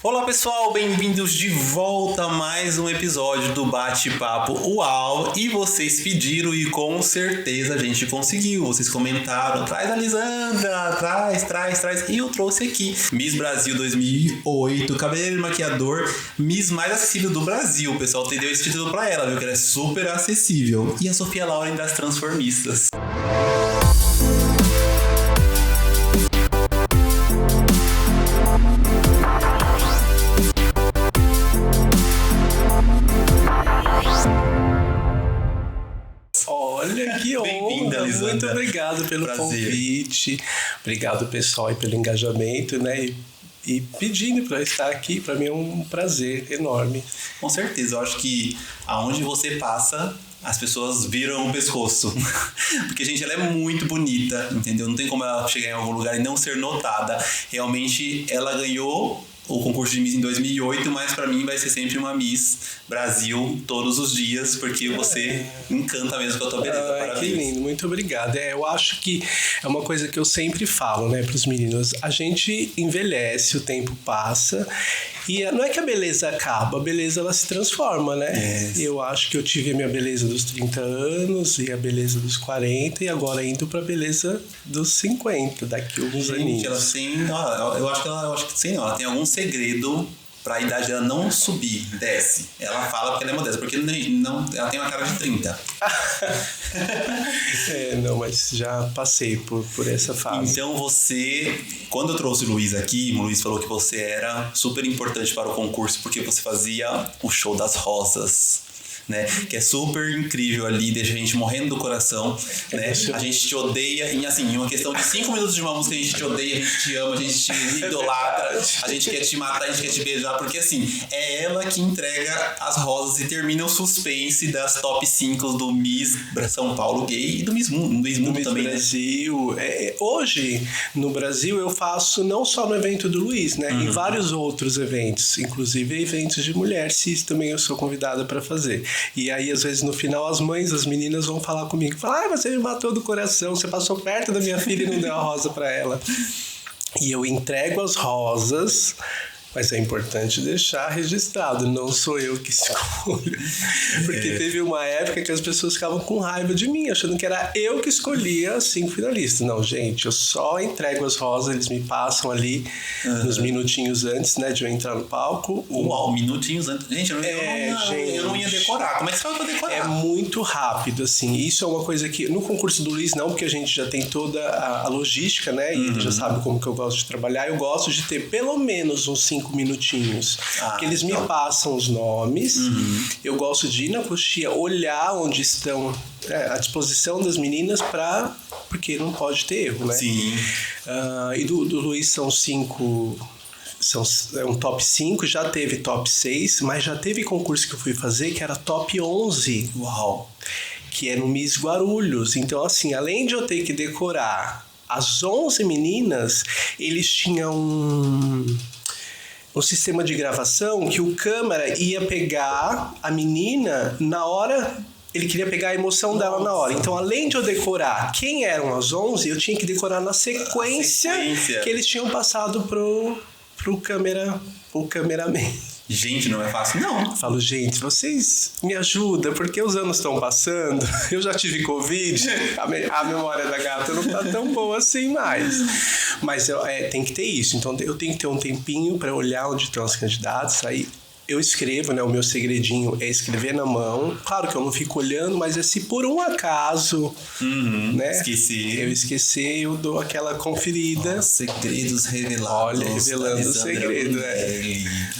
Olá pessoal, bem-vindos de volta a mais um episódio do Bate-Papo UAU. E vocês pediram e com certeza a gente conseguiu. Vocês comentaram, traz a Lisandra, traz. E eu trouxe aqui Miss Brasil 2008, cabeleireiro e maquiador, Miss mais acessível do Brasil. O pessoal deu esse título pra ela, viu? Que ela é super acessível. E a Sofia Lauren das Transformistas. Olha que honra! Bem-vinda, Lisandra. Muito obrigado pelo convite. Obrigado, pessoal, e pelo engajamento, né? E pedindo para estar aqui, para mim é um prazer enorme. Com certeza, eu acho que aonde você passa, as pessoas viram o pescoço. Porque, gente, ela é muito bonita, entendeu? Não tem como ela chegar em algum lugar e não ser notada. Realmente, ela ganhou o concurso de Miss em 2008, mas pra mim vai ser sempre uma Miss Brasil todos os dias, porque você encanta mesmo com a tua beleza. Parabéns. Que lindo, muito obrigado. Eu acho que é uma coisa que eu sempre falo, né, pros meninos. A gente envelhece, o tempo passa e não é que a beleza acaba, a beleza ela se transforma, né? Eu acho que eu tive a minha beleza dos 30 anos e a beleza dos 40 e agora indo pra beleza dos 50, daqui a alguns aninhos. Ela tem, eu acho que sim, ela tem algum segredo pra idade dela não subir, desce. Ela fala porque ela é modesta, porque não, ela tem uma cara de 30. Não, mas já passei por essa fase. Então você, quando eu trouxe o Luiz aqui, o Luiz falou que você era super importante para o concurso porque você fazia o show das rosas, né? Que é super incrível ali, deixa a gente morrendo do coração, né? A gente te odeia em, assim, em uma questão de 5 minutos de uma música, a gente te odeia, a gente te ama, a gente te idolatra, a gente quer te matar, a gente quer te beijar, porque assim, é ela que entrega as rosas e termina o suspense das top 5 do Miss São Paulo Gay e do Miss Mundo, também, Brasil. Né? Hoje, no Brasil, eu faço não só no evento do Luiz, né? Em vários outros eventos, inclusive eventos de mulher cis também eu sou convidada para fazer. E aí, às vezes, no final, as mães, as meninas vão falar comigo. Falar, você me matou do coração, você passou perto da minha filha e não deu a rosa pra ela. E eu entrego as rosas, mas é importante deixar registrado, não sou eu que escolho. Porque teve uma época que as pessoas ficavam com raiva de mim, achando que era eu que escolhia as 5 finalistas. Não, gente, eu só entrego as rosas, eles me passam ali nos minutinhos antes, né, de eu entrar no palco. Uau, minutinhos antes. Gente, eu não ia decorar. Como é que você vai pra decorar? É muito rápido, assim. Isso é uma coisa que, no concurso do Luiz, não, porque a gente já tem toda a logística, né, e ele já sabe como que eu gosto de trabalhar. Eu gosto de ter pelo menos uns 5 minutinhos, que eles me passam os nomes. Eu gosto de ir na coxia, olhar onde estão à disposição das meninas porque não pode ter erro, né? Sim. E do Luiz são 5, é um top 5, já teve top 6, mas já teve concurso que eu fui fazer que era top 11. Uau! Que é no Miss Guarulhos. Então, assim, além de eu ter que decorar as 11 meninas, eles tinham um sistema de gravação que o câmera ia pegar a menina na hora, ele queria pegar a emoção dela na hora. Então, além de eu decorar quem eram as 11, eu tinha que decorar na sequência que eles tinham passado pro cameraman. Gente, não é fácil, não. Eu falo, gente, vocês me ajudam, porque os anos estão passando, eu já tive Covid, a memória da gata não tá tão boa assim mais. Mas tem que ter isso, então eu tenho que ter um tempinho para olhar onde estão os candidatos, aí eu escrevo, né? O meu segredinho é escrever na mão. Claro que eu não fico olhando, mas se por um acaso né, eu esquecer, eu dou aquela conferida. Segredos revelados. Olha, revelando o segredo.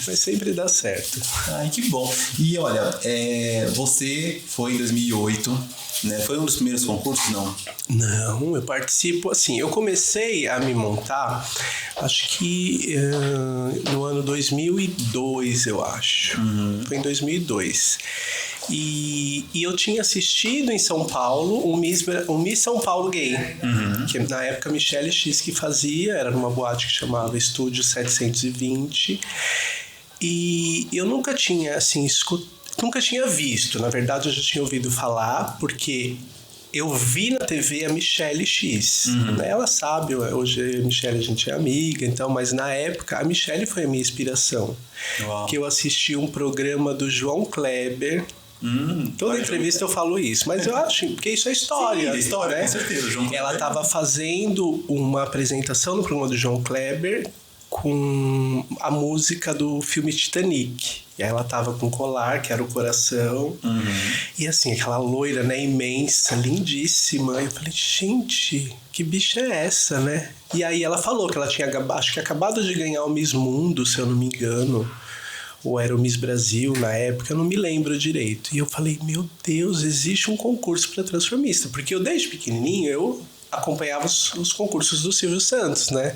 Mas sempre dá certo. Ai, que bom. E olha, você foi em 2008, né? Foi um dos primeiros concursos, não? Não, eu participo assim. Eu comecei a me montar, acho que no ano 2002, eu acho. Foi em 2002. E eu tinha assistido em São Paulo um Miss São Paulo Gay, que na época a Michelle X que fazia, era numa boate que chamava Estúdio 720. E eu nunca tinha assim nunca tinha visto, na verdade eu já tinha ouvido falar, porque eu vi na TV a Michelle X. Né? Ela sabe, hoje a Michelle a gente é amiga, então, mas na época a Michelle foi a minha inspiração. Uau. Que eu assisti um programa do João Kleber. Toda entrevista eu falo isso, mas eu acho que isso é história. Sim, história, né? com certeza. João Ela Kleber. estava fazendo uma apresentação no programa do João Kleber com a música do filme Titanic. E aí ela tava com um colar, que era o coração. E assim, aquela loira, né, imensa, lindíssima. Eu falei, gente, que bicha é essa, né? E aí ela falou que ela tinha, acho que acabado de ganhar o Miss Mundo, se eu não me engano. Ou era o Miss Brasil na época, eu não me lembro direito. E eu falei, meu Deus, existe um concurso para transformista. Porque eu, desde pequenininho, eu acompanhava os concursos do Silvio Santos, né?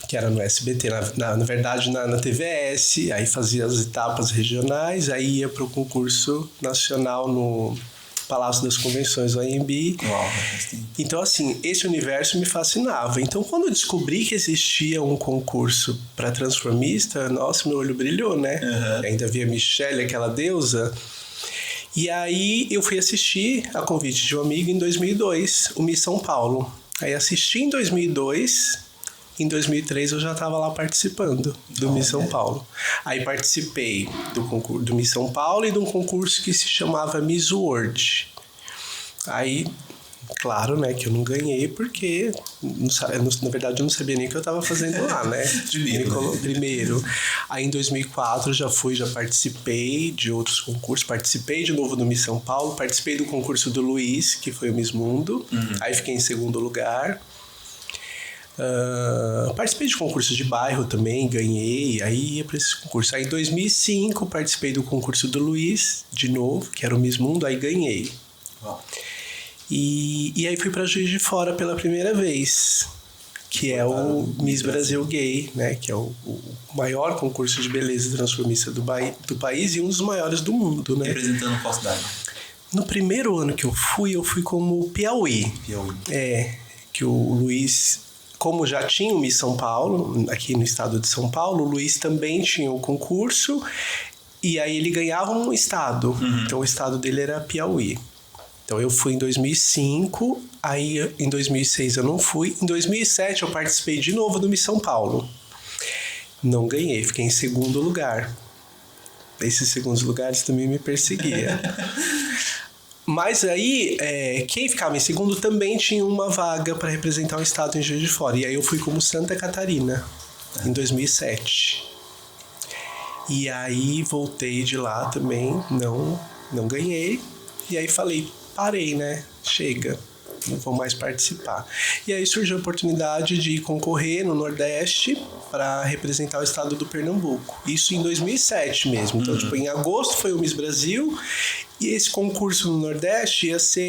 Que era no SBT, na verdade na TVS, aí fazia as etapas regionais, aí ia para o concurso nacional no Palácio das Convenções, o AMB. Uau, então, assim, esse universo me fascinava. Então, quando eu descobri que existia um concurso para transformista, nossa, meu olho brilhou, né? Ainda vi a Michelle, aquela deusa. E aí eu fui assistir, a convite de um amigo, em 2002, o Miss São Paulo. Aí assisti em 2002, em 2003 eu já estava lá participando do Miss São Paulo. Aí participei do concurso do Miss São Paulo e de um concurso que se chamava Miss World. Aí, claro, né, que eu não ganhei porque, na verdade, eu não sabia nem o que eu estava fazendo lá, né? Primeiro. Aí, em 2004, já participei de outros concursos. Participei de novo do Miss São Paulo. Participei do concurso do Luiz, que foi o Miss Mundo. Aí, fiquei em segundo lugar. Participei de concursos de bairro também, ganhei. Aí, ia para esses concursos. Aí, em 2005, participei do concurso do Luiz, de novo, que era o Miss Mundo. Aí, ganhei. E aí fui para Juiz de Fora pela primeira vez, que é o Miss Brasil Gay, né? Que é o maior concurso de beleza transformista do país e um dos maiores do mundo, né? Representando qual cidade? No primeiro ano que eu fui como Piauí. Que o Luiz, como já tinha o Miss São Paulo, aqui no estado de São Paulo, o Luiz também tinha o concurso e aí ele ganhava um estado. Então o estado dele era Piauí. Então eu fui em 2005, aí em 2006 eu não fui. Em 2007 eu participei de novo do Miss São Paulo. Não ganhei, fiquei em segundo lugar. Esses segundos lugares também me perseguia. Mas aí, quem ficava em segundo também tinha uma vaga para representar o estado em Juiz de Fora. E aí eu fui como Santa Catarina, em 2007. E aí voltei de lá também, não ganhei. E aí falei, parei, né? Chega, não vou mais participar. E aí surgiu a oportunidade de concorrer no Nordeste para representar o estado do Pernambuco. Isso em 2007 mesmo. Então, tipo, em agosto foi o Miss Brasil e esse concurso no Nordeste ia ser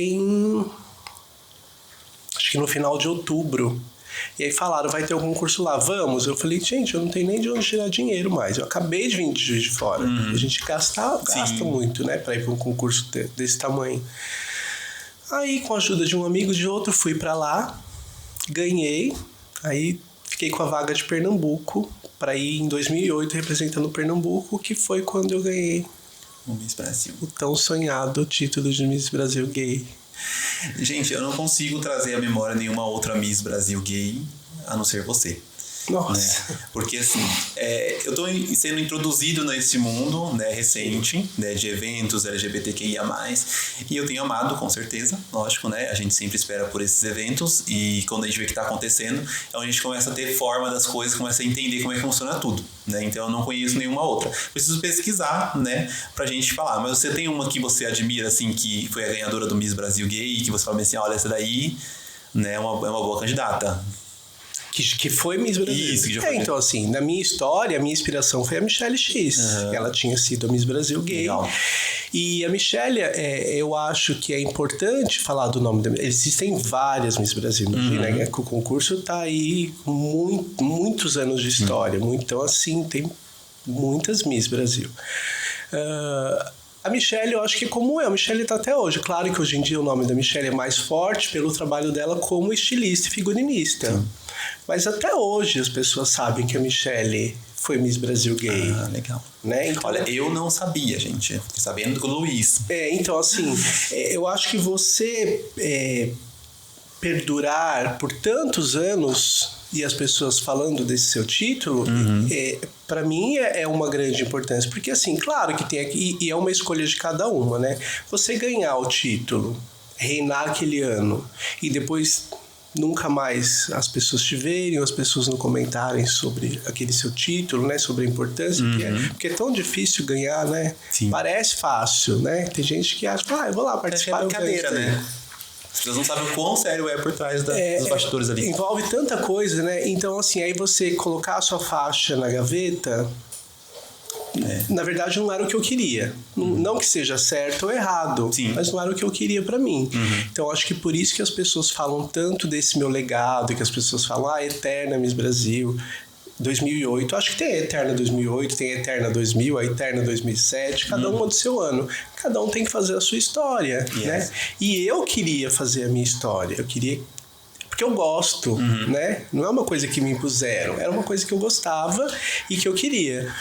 acho que no final de outubro. E aí falaram, vai ter um concurso lá, vamos? Eu falei, gente, eu não tenho nem de onde tirar dinheiro mais. Eu acabei de vir de Juiz de Fora. A gente gasta muito, né, para ir para um concurso desse tamanho. Aí, com a ajuda de um amigo de outro, fui para lá, ganhei, aí fiquei com a vaga de Pernambuco para ir em 2008 representando Pernambuco, que foi quando eu ganhei o Miss Brasil. O tão sonhado título de Miss Brasil Gay. Gente, eu não consigo trazer à memória nenhuma outra Miss Brasil Gay, a não ser você. Nossa. Né? Porque assim, eu tô sendo introduzido nesse mundo, né, recente, né, de eventos LGBTQIA+, e eu tenho amado, com certeza, lógico, né, a gente sempre espera por esses eventos, e quando a gente vê o que tá acontecendo, é onde a gente começa a ter forma das coisas, começa a entender como é que funciona tudo, né, então eu não conheço nenhuma outra. Preciso pesquisar, né, pra gente falar, mas você tem uma que você admira, assim, que foi a ganhadora do Miss Brasil Gay, e que você fala assim, olha, essa daí, né, é uma boa candidata. Que foi Miss Brasil. Isso, que já foi. Então, assim, na minha história, a minha inspiração foi a Michelle X. Ela tinha sido a Miss Brasil Gay. Legal. E a Michelle, eu acho que é importante falar do nome da... Existem várias Miss Brasil, né? O concurso tá aí muitos anos de história. Então, assim, tem muitas Miss Brasil. A Michelle, eu acho que como a Michelle tá até hoje. Claro que hoje em dia o nome da Michelle é mais forte pelo trabalho dela como estilista e figurinista. Sim. Mas até hoje as pessoas sabem que a Michelle foi Miss Brasil Gay. Ah, legal. Né? Então, olha, eu não sabia, gente. Fiquei sabendo com o Luiz. Então, assim, eu acho que você perdurar por tantos anos e as pessoas falando desse seu título, para mim é uma grande importância. Porque, assim, claro que tem aqui, e é uma escolha de cada uma, né? Você ganhar o título, reinar aquele ano, e depois nunca mais as pessoas te verem, ou as pessoas não comentarem sobre aquele seu título, né? Sobre a importância, porque é tão difícil ganhar, né? Sim. Parece fácil, né? Tem gente que acha, eu vou lá participar. É brincadeira, né? As pessoas não sabem o quão sério é por trás dos bastidores ali. Envolve tanta coisa, né? Então, assim, aí você colocar a sua faixa na gaveta, na verdade não era o que eu queria. Não que seja certo ou errado, mas não era o que eu queria pra mim. Então, acho que por isso que as pessoas falam tanto desse meu legado, que as pessoas falam, Eterna Miss Brasil 2008, acho que tem a Eterna 2008, tem a Eterna 2000, a Eterna 2007, cada uma do seu ano. Cada um tem que fazer a sua história, né? E eu queria fazer a minha história, eu queria... Porque eu gosto, né? Não é uma coisa que me impuseram, era uma coisa que eu gostava e que eu queria.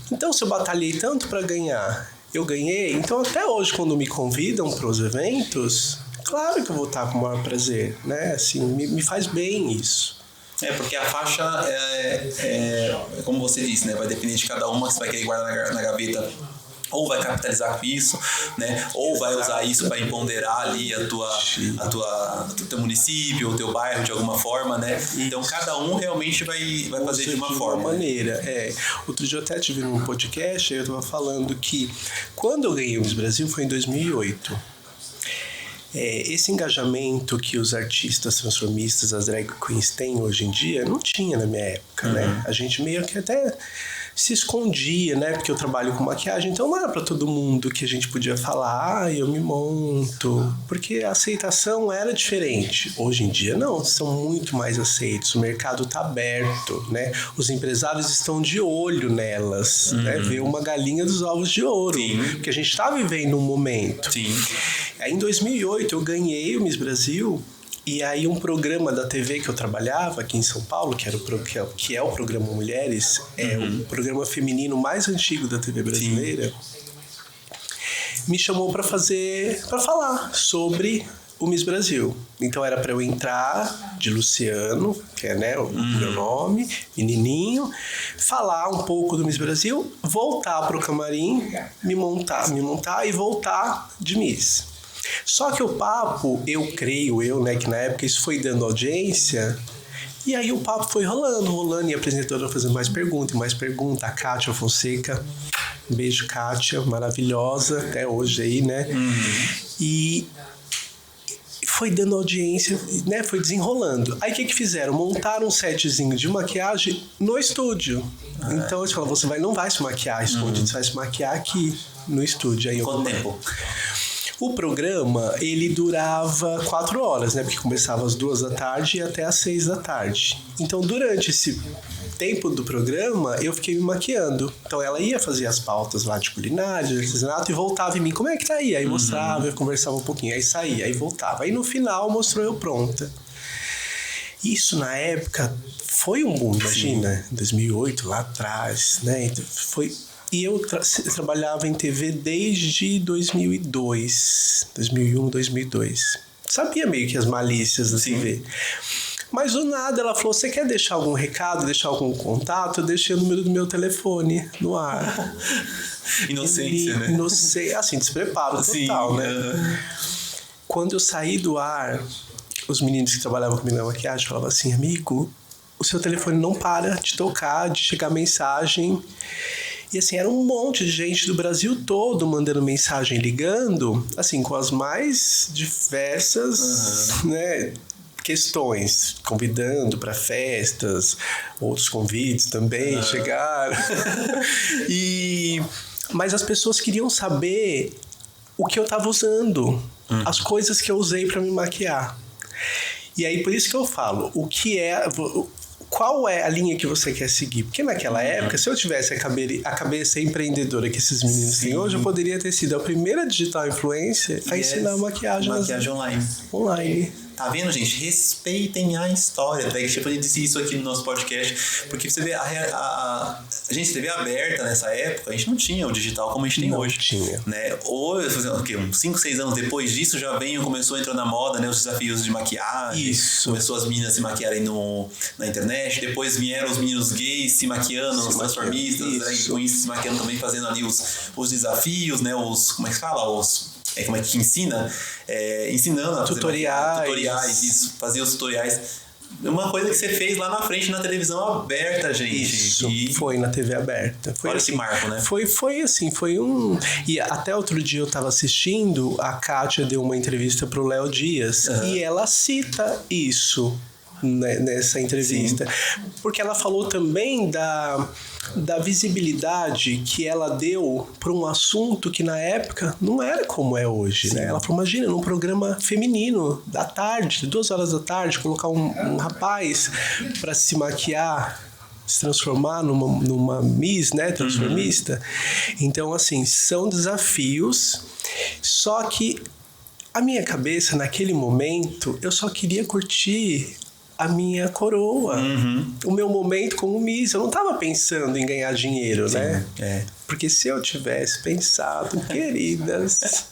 Então, se eu batalhei tanto para ganhar, eu ganhei. Então, até hoje, quando me convidam para os eventos, claro que eu vou estar com o maior prazer, né? Assim, me faz bem isso. Porque a faixa como você disse, né? Vai depender de cada uma que você vai querer guardar na gaveta. Ou vai capitalizar com isso, né? Ou vai usar isso para empoderar ali o teu município, o teu bairro de alguma forma, né? Então cada um realmente vai fazer de uma forma. Maneira. Outro dia eu até tive num podcast, eu estava falando que quando eu ganhei o Miss Brasil foi em 2008. Esse engajamento que os artistas transformistas, as drag queens têm hoje em dia, não tinha na minha época, né? A gente meio que até se escondia, né? Porque eu trabalho com maquiagem, então não era para todo mundo que a gente podia falar, eu me monto, porque a aceitação era diferente. Hoje em dia não, são muito mais aceitos, o mercado tá aberto, né? Os empresários estão de olho nelas, né? Ver uma galinha dos ovos de ouro, porque a gente tá vivendo um momento. Aí em 2008 eu ganhei o Miss Brasil. E aí um programa da TV que eu trabalhava aqui em São Paulo, que é o programa Mulheres, é o programa feminino mais antigo da TV brasileira, me chamou para falar sobre o Miss Brasil. Então era para eu entrar de Luciano, que é, né, o meu nome, menininho, falar um pouco do Miss Brasil, voltar pro camarim, me montar e voltar de Miss. Só que o papo, né, que na época isso foi dando audiência, e aí o papo foi rolando, e a apresentadora fazendo mais pergunta, a Kátia Fonseca, um beijo, Kátia, maravilhosa, até hoje aí, né? E foi dando audiência, né, foi desenrolando. Aí o que fizeram? Montaram um setzinho de maquiagem no estúdio. Então eles falaram, você não vai se maquiar escondido, você vai se maquiar aqui no estúdio. Aí Quanto tempo? O programa, ele durava 4 horas, né? Porque começava às 2 da tarde e até às 6 da tarde. Então, durante esse tempo do programa, eu fiquei me maquiando. Então, ela ia fazer as pautas lá de culinária, de artesanato, e voltava em mim. Como é que tá aí? Aí mostrava, eu conversava um pouquinho. Aí saía, aí voltava. Aí, no final, mostrou eu pronta. Isso, na época, foi um boom, imagina. Em 2008, lá atrás, né? Então, foi... E eu trabalhava em TV desde 2002, 2001, 2002. Sabia meio que as malícias da TV. Mas do nada ela falou, você quer deixar algum recado, deixar algum contato? Eu deixei o número do meu telefone no ar. Inocência, né? Inocência, assim, despreparo total, né? Quando eu saí do ar, os meninos que trabalhavam comigo na maquiagem falavam assim, amigo, o seu telefone não para de tocar, de chegar mensagem... E assim, era um monte de gente do Brasil todo mandando mensagem, ligando, assim, com as mais diversas, né, questões, convidando para festas, outros convites também chegaram. Mas as pessoas queriam saber o que eu estava usando, as coisas que eu usei para me maquiar. E aí, por isso que eu falo, qual é a linha que você quer seguir? Porque naquela época, se eu tivesse a cabeça empreendedora que esses meninos têm hoje, eu poderia ter sido a primeira digital influencer a ensinar maquiagem online. tá vendo, gente? Respeitem a história. Drag Stephanie disse isso aqui no nosso podcast, porque você vê a gente, TV aberta nessa época, a gente não tinha o digital como a gente tem não hoje. Tinha. Né? Hoje, uns 5, 6 anos depois disso, já começou a entrar na moda, né? Os desafios de maquiagem. Isso. Começou as meninas se maquiarem na internet, depois vieram os meninos gays se maquiando, os transformistas, drag queens se maquiando também, fazendo ali os desafios, né? Como é que fala? Como é que ensina? Ensinando a tutoriais, isso, fazer os tutoriais. Uma coisa que você fez lá na frente na televisão aberta, gente. Isso, foi na TV aberta. Foi olha assim, esse marco, né? Foi assim, foi um... E até outro dia eu tava assistindo, a Kátia deu uma entrevista pro Léo Dias, e ela cita isso nessa entrevista. Sim. Porque ela falou também da visibilidade que ela deu para um assunto que na época não era como é hoje, né? Ela falou, imagina, num programa feminino da tarde, 2 horas da tarde, colocar um rapaz para se maquiar, se transformar numa Miss, né, transformista. Então, assim, são desafios, só que a minha cabeça, naquele momento, eu só queria curtir a minha coroa, o meu momento como Miss. Eu não estava pensando em ganhar dinheiro, sim, né? Porque se eu tivesse pensado, queridas...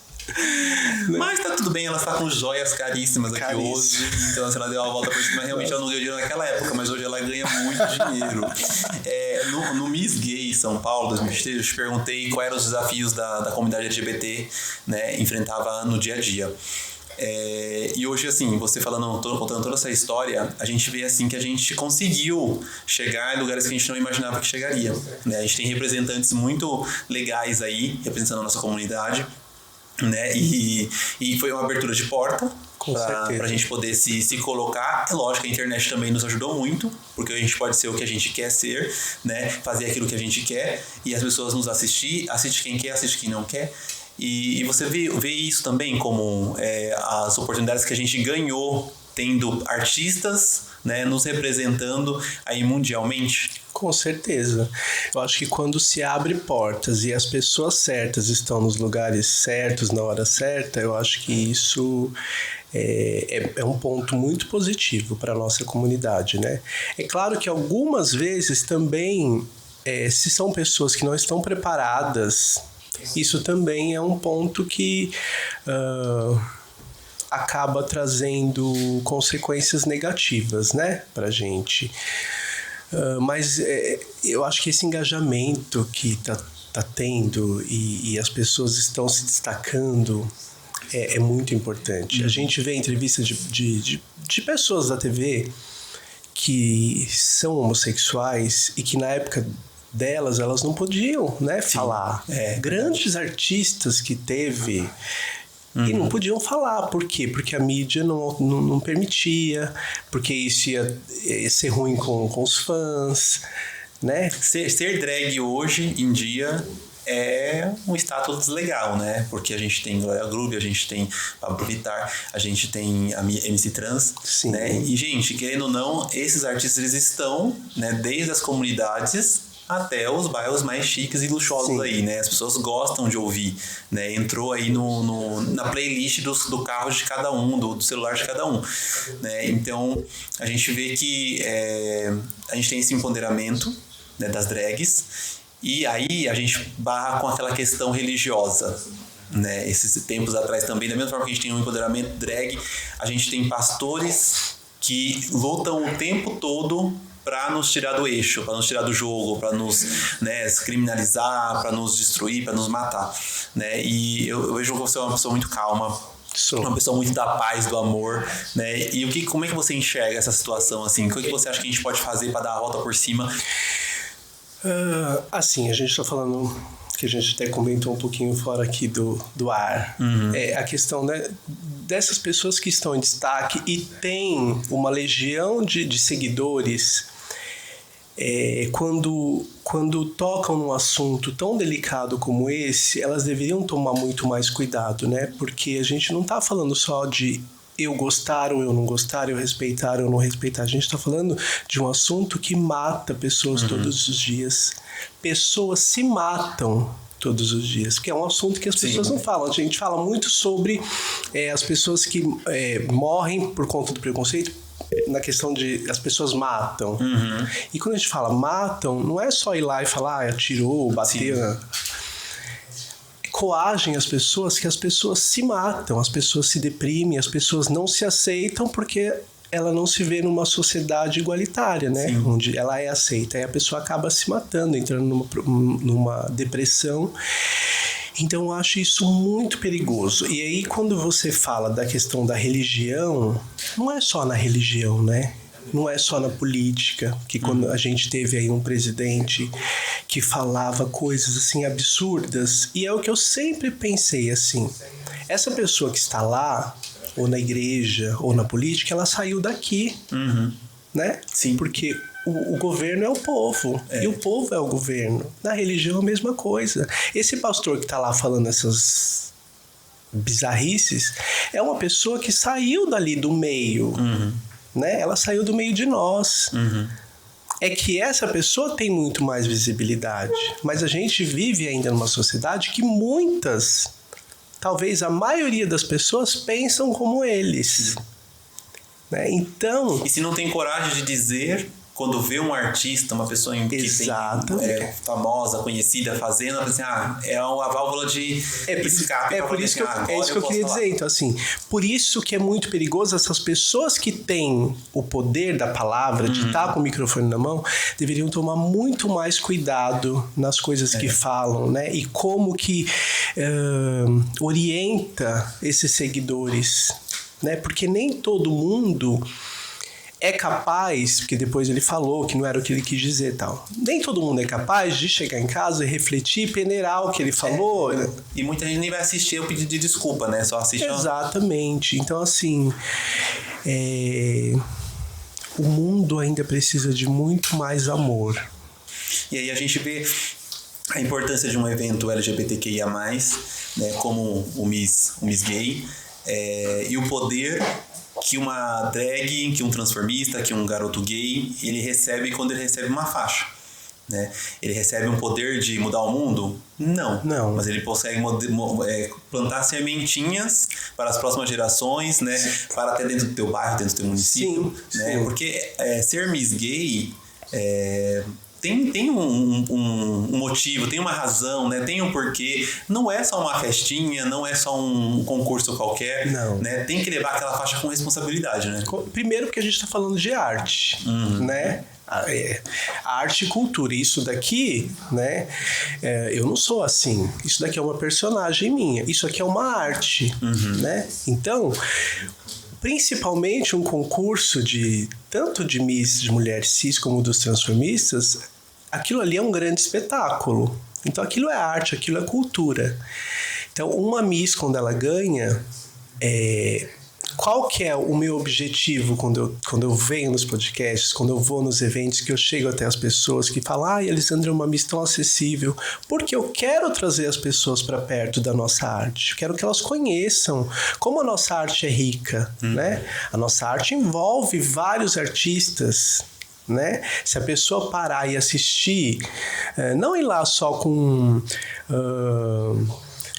Mas tá tudo bem, ela está com joias caríssimas aqui hoje. Então, se ela deu uma volta por cima, realmente ela não ganhou dinheiro naquela época, mas hoje ela ganha muito dinheiro. No Miss Gay São Paulo 2023, eu te perguntei quais eram os desafios da comunidade LGBT, né, enfrentava no dia a dia. E hoje, assim, você contando toda essa história, a gente vê assim que a gente conseguiu chegar em lugares que a gente não imaginava que chegaria, né? A gente tem representantes muito legais aí, representando a nossa comunidade, né? E foi uma abertura de porta para a gente poder se colocar. É lógico que a internet também nos ajudou muito, porque a gente pode ser o que a gente quer ser, né? Fazer aquilo que a gente quer, e as pessoas nos assiste quem quer, assiste quem não quer. E você vê isso também como as oportunidades que a gente ganhou tendo artistas, né, nos representando aí mundialmente? Com certeza. Eu acho que quando se abre portas e as pessoas certas estão nos lugares certos, na hora certa, eu acho que isso é um ponto muito positivo para a nossa comunidade, né? É claro que algumas vezes também, se são pessoas que não estão preparadas, isso também é um ponto que acaba trazendo consequências negativas, né, pra gente. Mas eu acho que esse engajamento que tá tendo e as pessoas estão se destacando é muito importante. A gente vê entrevistas de pessoas da TV que são homossexuais e que na época delas, elas não podiam, né, falar. Grandes artistas que teve e não podiam falar. Por quê? Porque a mídia não permitia, porque isso ia ser ruim com os fãs, né? Ser drag hoje em dia é um status legal, né? Porque a gente tem Glória Groove, a gente tem Pablo Vittar, a gente tem a MC Trans, sim, né? E, gente, querendo ou não, esses artistas, eles estão, né, desde as comunidades até os bairros mais chiques e luxuosos, sim, aí, né? As pessoas gostam de ouvir, né? Entrou aí na playlist do carro de cada um, do celular de cada um, né? Então, a gente vê que a gente tem esse empoderamento, né, das drags, e aí a gente barra com aquela questão religiosa, né? Esses tempos atrás também, da mesma forma que a gente tem um empoderamento drag, a gente tem pastores que lutam o tempo todo para nos tirar do eixo, para nos tirar do jogo, para nos, né, criminalizar, para nos destruir, para nos matar, né? E eu vejo que você é uma pessoa muito calma, uma pessoa muito da paz, do amor, né? E como é que você enxerga essa situação, assim? O que você acha que a gente pode fazer para dar a volta por cima? Assim, a gente está falando que a gente até comentou um pouquinho fora aqui do ar. A questão, né, dessas pessoas que estão em destaque e tem uma legião de seguidores, quando tocam num assunto tão delicado como esse, elas deveriam tomar muito mais cuidado, né? Porque a gente não está falando só de eu gostar ou eu não gostar, eu respeitar ou não respeitar. A gente está falando de um assunto que mata pessoas todos os dias. Pessoas se matam todos os dias, que é um assunto que as pessoas não falam. A gente fala muito sobre as pessoas que morrem por conta do preconceito, na questão de as pessoas matam. E quando a gente fala matam, não é só ir lá e falar atirou, bateu. Coagem as pessoas, que as pessoas se matam, as pessoas se deprimem, as pessoas não se aceitam porque ela não se vê numa sociedade igualitária, né? Sim. Onde ela é aceita. Aí a pessoa acaba se matando, entrando numa depressão. Então eu acho isso muito perigoso. E aí quando você fala da questão da religião, não é só na religião, né? Não é só na política, que quando a gente teve aí um presidente que falava coisas assim absurdas, e é o que eu sempre pensei assim, essa pessoa que está lá, ou na igreja, ou na política, ela saiu daqui, né? Sim. Porque o governo é o povo, e o povo é o governo. Na religião é a mesma coisa. Esse pastor que está lá falando essas bizarrices, é uma pessoa que saiu dali do meio, né? Ela saiu do meio de nós. É que essa pessoa tem muito mais visibilidade, mas a gente vive ainda numa sociedade que muitas, talvez a maioria das pessoas pensam como eles, né? Então, e se não tem coragem de dizer, quando vê um artista, uma pessoa que tem, famosa, conhecida, fazendo, assim, é uma válvula de escape. É por isso que eu queria dizer. Então, assim, por isso que é muito perigoso essas pessoas que têm o poder da palavra, de estar com o microfone na mão, deveriam tomar muito mais cuidado nas coisas que falam, né? E como que orienta esses seguidores, né? Porque nem todo mundo é capaz, porque depois ele falou que não era o que ele quis dizer e tal. Nem todo mundo é capaz de chegar em casa e refletir e peneirar o que ele falou. E muita gente nem vai assistir o pedido de desculpa, né? Só assiste. Exatamente. Então, assim, o mundo ainda precisa de muito mais amor. E aí a gente vê a importância de um evento LGBTQIA+, né? Como o Miss Gay, e o poder que uma drag, que um transformista, que um garoto gay, ele recebe quando ele recebe uma faixa, né? Ele recebe um poder de mudar o mundo? Não. Mas ele consegue plantar sementinhas para as próximas gerações, né? Para até dentro do teu bairro, dentro do teu município, né? Sim. Porque ser Miss Gay tem um motivo, tem uma razão, né? Tem um porquê. Não é só uma festinha, não é só um concurso qualquer. Não. Né? Tem que levar aquela faixa com responsabilidade, né? Primeiro porque a gente está falando de arte, né? A arte e cultura. Isso daqui, né? Eu não sou assim. Isso daqui é uma personagem minha. Isso aqui é uma arte, né? Então, principalmente um concurso tanto de Miss de mulher cis como dos transformistas, aquilo ali é um grande espetáculo. Então aquilo é arte, aquilo é cultura. Então uma Miss, quando ela ganha, qual que é o meu objetivo quando eu venho nos podcasts, quando eu vou nos eventos, que eu chego até as pessoas que falam, Elisandra é uma Miss tão acessível, porque eu quero trazer as pessoas para perto da nossa arte, eu quero que elas conheçam como a nossa arte é rica, né? A nossa arte envolve vários artistas, né? Se a pessoa parar e assistir, não ir lá só com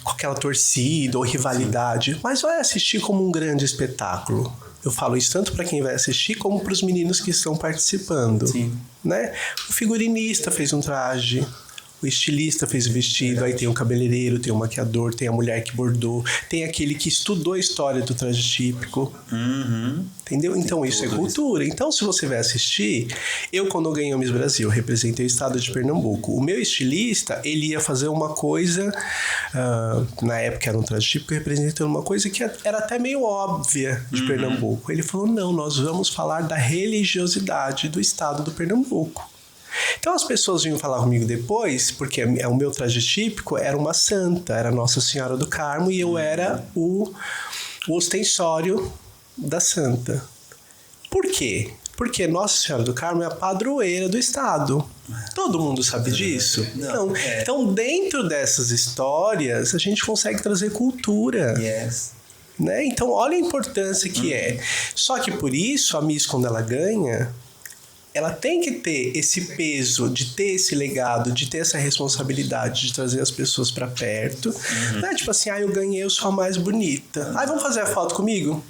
aquela torcida ou rivalidade, mas vai assistir como um grande espetáculo. Eu falo isso tanto para quem vai assistir como para os meninos que estão participando. Sim. Né? O figurinista fez um traje, o estilista fez o vestido, aí tem o cabeleireiro, tem o maquiador, tem a mulher que bordou, tem aquele que estudou a história do traje típico. Entendeu? Então isso é cultura. Então se você vai assistir, eu quando eu ganhei o Miss Brasil, representei o estado de Pernambuco. O meu estilista, ele ia fazer uma coisa, na época era um traje típico, representando uma coisa que era até meio óbvia de Pernambuco. Ele falou, não, nós vamos falar da religiosidade do estado do Pernambuco. Então as pessoas vinham falar comigo depois, porque o meu traje típico era uma santa, era Nossa Senhora do Carmo, e eu era o ostensório da santa. Por quê? Porque Nossa Senhora do Carmo é a padroeira do estado. Todo mundo sabe disso? Não. Então, dentro dessas histórias, a gente consegue trazer cultura. Né? Então, olha a importância que é. Só que por isso, a Miss, quando ela ganha, ela tem que ter esse peso de ter esse legado, de ter essa responsabilidade de trazer as pessoas pra perto. Não é tipo assim, eu ganhei, eu sou a mais bonita. Vamos fazer a foto comigo?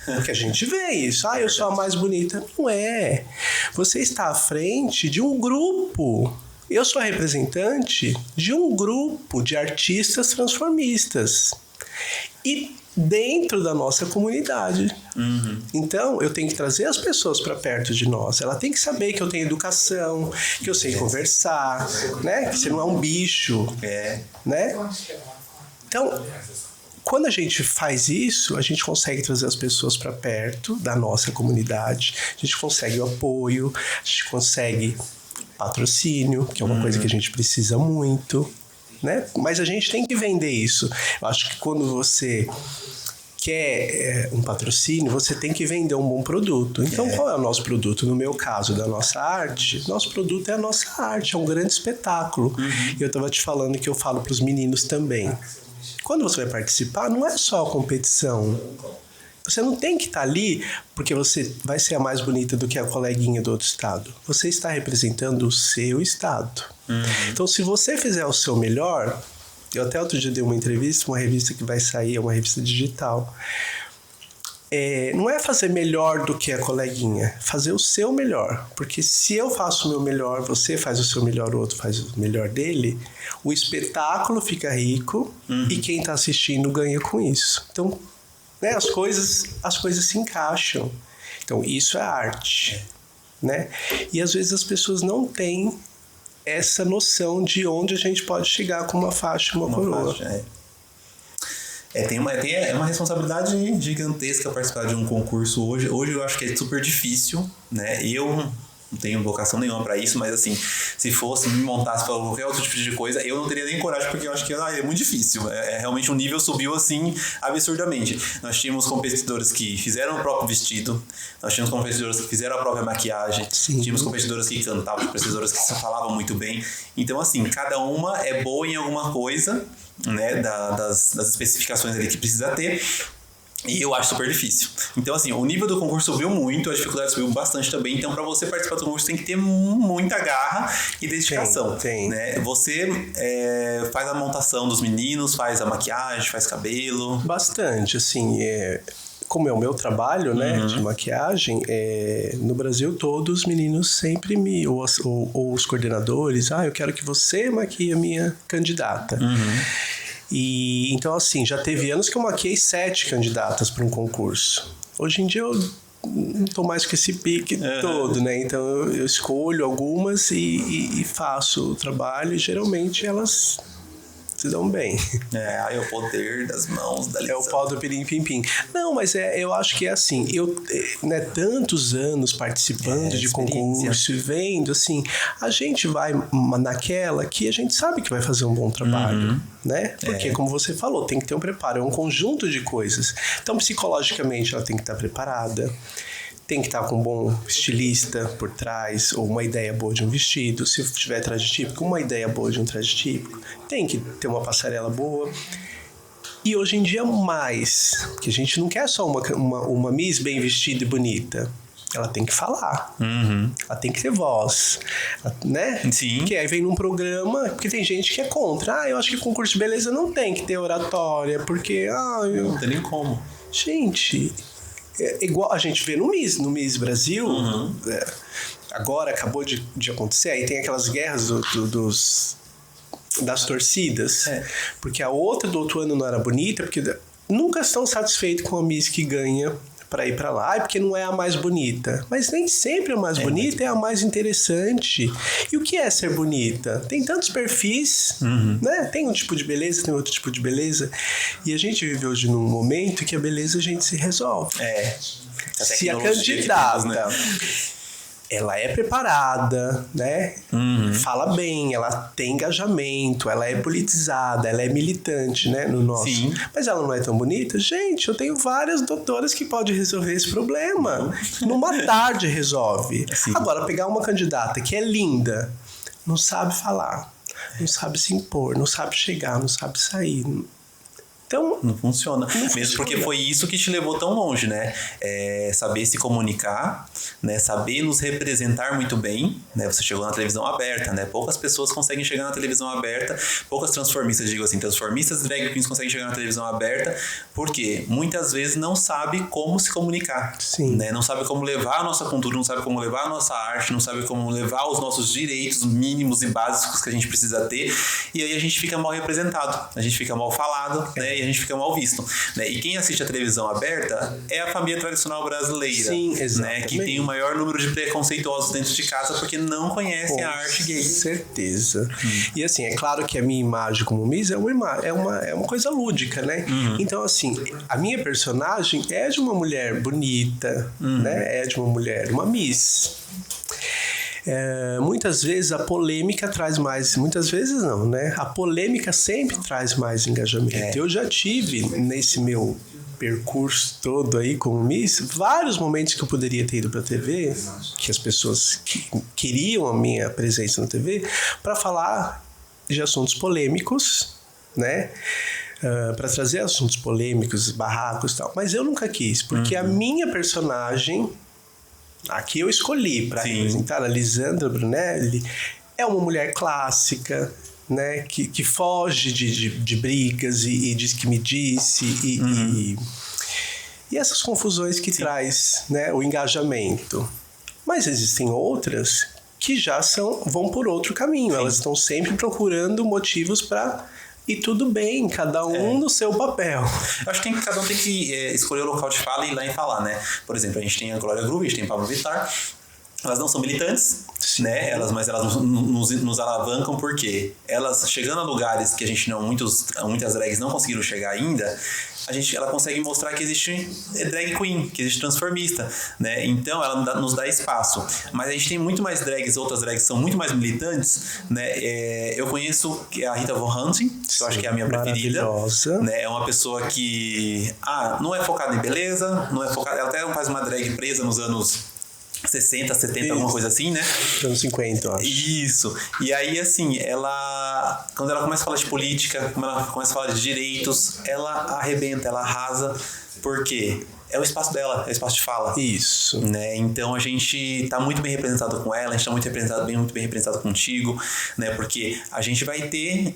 Porque a gente vê isso. Eu sou a mais bonita. Não é. Você está à frente de um grupo. Eu sou a representante de um grupo de artistas transformistas. E dentro da nossa comunidade. Então, eu tenho que trazer as pessoas para perto de nós. Ela tem que saber que eu tenho educação, que eu sei conversar, né? Que você não é um bicho, né? Então, quando a gente faz isso, a gente consegue trazer as pessoas para perto da nossa comunidade, a gente consegue o apoio, a gente consegue patrocínio, que é uma coisa que a gente precisa muito, né? Mas a gente tem que vender isso. Eu acho que quando você quer um patrocínio, você tem que vender um bom produto. Então, qual é o nosso produto? No meu caso, da nossa arte, nosso produto é a nossa arte, é um grande espetáculo. E eu estava te falando que eu falo para os meninos também. Quando você vai participar, não é só a competição. Você não tem que estar ali porque você vai ser a mais bonita do que a coleguinha do outro estado. Você está representando o seu estado. Então, se você fizer o seu melhor... Eu até outro dia dei uma entrevista, uma revista que vai sair, é uma revista digital. Não é fazer melhor do que a coleguinha, fazer o seu melhor. Porque se eu faço o meu melhor, você faz o seu melhor, o outro faz o melhor dele, o espetáculo fica rico e quem está assistindo ganha com isso. Então, né, as coisas se encaixam. Então, isso é arte. Né? E às vezes as pessoas não têm essa noção de onde a gente pode chegar com uma faixa e uma coroa. Tem uma responsabilidade gigantesca participar de um concurso hoje. Hoje eu acho que é super difícil, né? Eu não tenho vocação nenhuma para isso, mas assim, se fosse me montasse para qualquer outro tipo de coisa, eu não teria nem coragem, porque eu acho que é muito difícil. Realmente o nível subiu assim absurdamente. Nós tínhamos competidores que fizeram o próprio vestido, nós tínhamos competidores que fizeram a própria maquiagem, tínhamos competidoras que cantavam, competidoras que falavam muito bem. Então, assim, cada uma é boa em alguma coisa, né, das especificações ali que precisa ter. E eu acho super difícil. Então, assim, o nível do concurso subiu muito, a dificuldade subiu bastante também. Então, para você participar do concurso, tem que ter muita garra e dedicação. Tem. Né? Você faz a montação dos meninos, faz a maquiagem, faz cabelo. Bastante, assim, como é o meu trabalho, né, de maquiagem, no Brasil todo os meninos sempre ou os coordenadores, eu quero que você maquie a minha candidata. E então, assim, já teve anos que eu maquiei 7 candidatas para um concurso. Hoje em dia eu não tô mais com esse pique todo, né? Então eu escolho algumas e faço o trabalho e geralmente elas se dão bem. É o poder das mãos da lição. É o pó do pirim-pim-pim. Não, mas eu acho que é assim, eu, né, tantos anos participando de concurso e vendo, assim, a gente vai naquela que a gente sabe que vai fazer um bom trabalho, né? Porque, como você falou, tem que ter um preparo, é um conjunto de coisas. Então, psicologicamente, ela tem que estar preparada, tem que estar com um bom estilista por trás, ou uma ideia boa de um vestido. Se tiver traje típico, uma ideia boa de um traje típico. Tem que ter uma passarela boa. E hoje em dia mais, porque a gente não quer só uma Miss bem vestida e bonita. Ela tem que falar. Ela tem que ter voz, né? Sim. Porque aí vem num programa, porque tem gente que é contra. Eu acho que concurso de beleza não tem que ter oratória, porque... Não tem nem como. Gente... igual a gente vê no Miss Brasil, agora acabou de acontecer, aí tem aquelas guerras das torcidas, porque a outra do outro ano não era bonita, porque nunca estão satisfeitos com a Miss que ganha para ir para lá, porque não é a mais bonita. Mas nem sempre a mais bonita é a mais interessante. E o que é ser bonita? Tem tantos perfis, né? Tem um tipo de beleza, tem outro tipo de beleza. E a gente vive hoje num momento que a beleza a gente se resolve. Se a candidata ela é preparada, né? Fala bem, ela tem engajamento, ela é politizada, ela é militante, né? No nosso. Sim. Mas ela não é tão bonita? Gente, eu tenho várias doutoras que podem resolver esse problema. Numa tarde resolve. Sim. Agora, pegar uma candidata que é linda, não sabe falar, não sabe se impor, não sabe chegar, não sabe sair. Então, não funciona. Mesmo porque foi isso que te levou tão longe, né? Saber se comunicar, né? Saber nos representar muito bem, né? Você chegou na televisão aberta, né? Poucas pessoas conseguem chegar na televisão aberta, poucas transformistas, digo assim, transformistas e drag queens conseguem chegar na televisão aberta, porque muitas vezes não sabe como se comunicar, né? Não sabe como levar a nossa cultura, não sabe como levar a nossa arte, não sabe como levar os nossos direitos mínimos e básicos que a gente precisa ter, e aí a gente fica mal representado, a gente fica mal falado, né? E a gente fica mal visto, né? E quem assiste a televisão aberta é a família tradicional brasileira, né? Que tem o maior número de preconceituosos dentro de casa porque não conhecem a arte gay. Com certeza. E assim, é claro que a minha imagem como Miss é uma coisa lúdica, né? Então, assim, a minha personagem é de uma mulher bonita, né? É de uma mulher, uma Miss. Muitas vezes a polêmica traz mais, muitas vezes não, né? A polêmica sempre traz mais engajamento. Eu já tive nesse meu percurso todo aí como Miss, vários momentos que eu poderia ter ido pra TV, que as pessoas queriam a minha presença na TV, para falar de assuntos polêmicos, né? Para trazer assuntos polêmicos, barracos e tal. Mas eu nunca quis, porque a minha personagem, aqui eu escolhi para representar a Lisandra Brunelli, é uma mulher clássica, né, que foge de brigas e diz que me disse e essas confusões que traz, né, o engajamento. Mas existem outras que já vão por outro caminho. Elas estão sempre procurando motivos para... E tudo bem, cada um no seu papel. Eu acho que cada um tem que escolher o local de fala e ir lá e falar, né? Por exemplo, a gente tem a Glória Groove, a gente tem a Pablo Vittar. Elas não são militantes, né? Mas elas nos alavancam porque elas, chegando a lugares que a gente muitas drags não conseguiram chegar ainda, ela consegue mostrar que existe drag queen, que existe transformista, né? Então ela nos dá espaço. Mas a gente tem muito mais drags, outras drags são muito mais militantes, né? Eu conheço a Rita Von Hunt, que eu acho que é a minha preferida, né? É uma pessoa que não é focada em beleza, não é focada, ela até faz uma drag presa nos anos 60, 70, alguma coisa assim, né? Anos 50, eu acho. Isso. E aí, assim, quando ela começa a falar de política, quando ela começa a falar de direitos, ela arrebenta, ela arrasa. Por quê? É o espaço dela, é o espaço de fala. Isso. Né? Então a gente tá muito bem representado com ela, a gente tá muito bem representado contigo, né? Porque a gente vai ter...